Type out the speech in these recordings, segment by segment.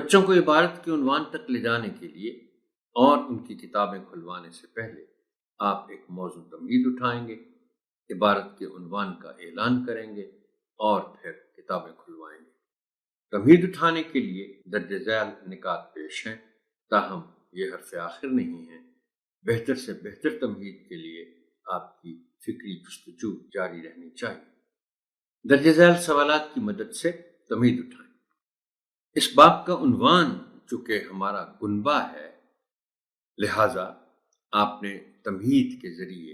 بچوں کو عبارت کے عنوان تک لے جانے کے لیے اور ان کی کتابیں کھلوانے سے پہلے آپ ایک موضوع تمہید اٹھائیں گے، عبارت کے عنوان کا اعلان کریں گے اور پھر کتابیں کھلوائیں گے۔ تمہید اٹھانے کے لیے درج ذیل نکات پیش ہیں، تاہم یہ حرف آخر نہیں ہے۔ بہتر سے بہتر تمہید کے لیے آپ کی فکری جستجو جاری رہنی چاہیے۔ درج ذیل سوالات کی مدد سے تمہید اٹھائیں۔ اس باب کا عنوان چونکہ ہمارا کنبہ ہے، لہذا آپ نے تمہید کے ذریعے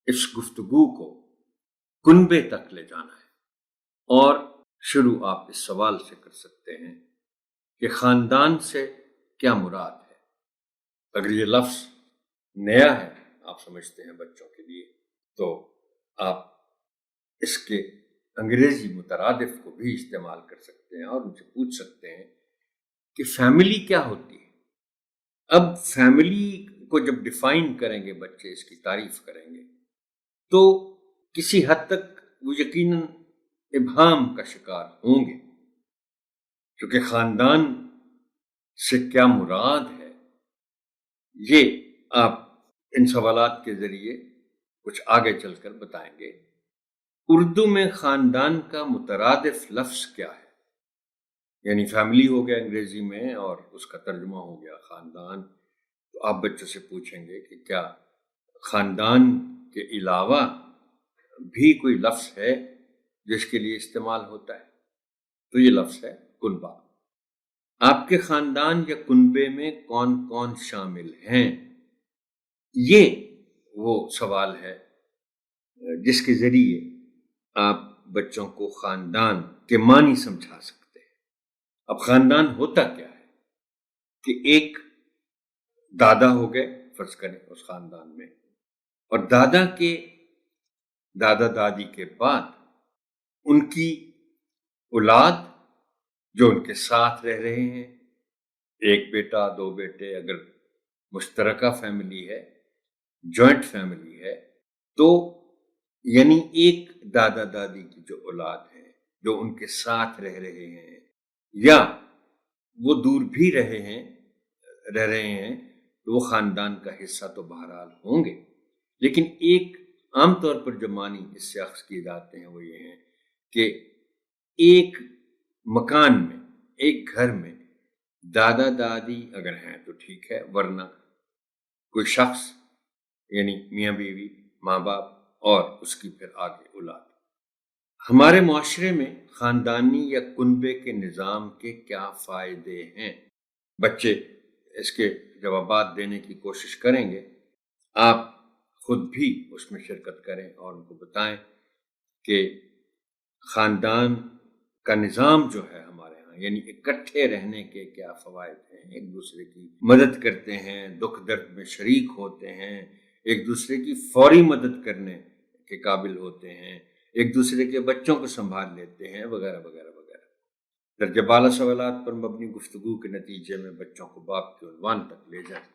اس گفتگو کو کنبے تک لے جانا ہے، اور شروع آپ اس سوال سے کر سکتے ہیں کہ خاندان سے کیا مراد ہے۔ اگر یہ لفظ نیا ہے، آپ سمجھتے ہیں بچوں کے لیے، تو آپ اس کے انگریزی مترادف کو بھی استعمال کر سکتے ہیں اور ان سے پوچھ سکتے ہیں کہ فیملی کیا ہوتی ہے۔ اب فیملی کو جب ڈیفائن کریں گے بچے، اس کی تعریف کریں گے، تو کسی حد تک وہ یقیناً ابہام کا شکار ہوں گے، کیونکہ خاندان سے کیا مراد ہے یہ آپ ان سوالات کے ذریعے کچھ آگے چل کر بتائیں گے۔ اردو میں خاندان کا مترادف لفظ کیا ہے؟ یعنی فیملی ہو گیا انگریزی میں اور اس کا ترجمہ ہو گیا خاندان۔ تو آپ بچوں سے پوچھیں گے کہ کیا خاندان کے علاوہ بھی کوئی لفظ ہے جس کے لیے استعمال ہوتا ہے؟ تو یہ لفظ ہے کنبہ۔ آپ کے خاندان یا کنبے میں کون کون شامل ہیں؟ یہ وہ سوال ہے جس کے ذریعے آپ بچوں کو خاندان کے معنی سمجھا سکتے ہیں۔ اب خاندان ہوتا کیا ہے کہ ایک دادا ہو گئے فرض کریں اس خاندان میں، اور دادا کے دادا دادی کے بعد ان کی اولاد جو ان کے ساتھ رہ رہے ہیں، ایک بیٹا دو بیٹے، اگر مشترکہ فیملی ہے، جوائنٹ فیملی ہے، تو یعنی ایک دادا دادی کی جو اولاد ہے جو ان کے ساتھ رہ رہے ہیں یا وہ دور بھی رہ رہے ہیں، تو وہ خاندان کا حصہ تو بہرحال ہوں گے۔ لیکن ایک عام طور پر جو معنی اس سے اخذ کیے جاتے ہیں وہ یہ ہیں کہ ایک مکان میں، ایک گھر میں دادا دادی اگر ہیں تو ٹھیک ہے، ورنہ کوئی شخص یعنی میاں بیوی، ماں باپ اور اس کی پھر آگے اولاد۔ ہمارے معاشرے میں خاندانی یا کنبے کے نظام کے کیا فائدے ہیں؟ بچے اس کے جوابات دینے کی کوشش کریں گے۔ آپ خود بھی اس میں شرکت کریں اور ان کو بتائیں کہ خاندان کا نظام جو ہے ہمارے ہاں، یعنی اکٹھے رہنے کے کیا فوائد ہیں۔ ایک دوسرے کی مدد کرتے ہیں، دکھ درد میں شریک ہوتے ہیں، ایک دوسرے کی فوری مدد کرنے کے قابل ہوتے ہیں، ایک دوسرے کے بچوں کو سنبھال لیتے ہیں، وغیرہ وغیرہ وغیرہ۔ درجہ بالا سوالات پر مبنی گفتگو کے نتیجے میں بچوں کو باب کے عنوان تک لے جائیں۔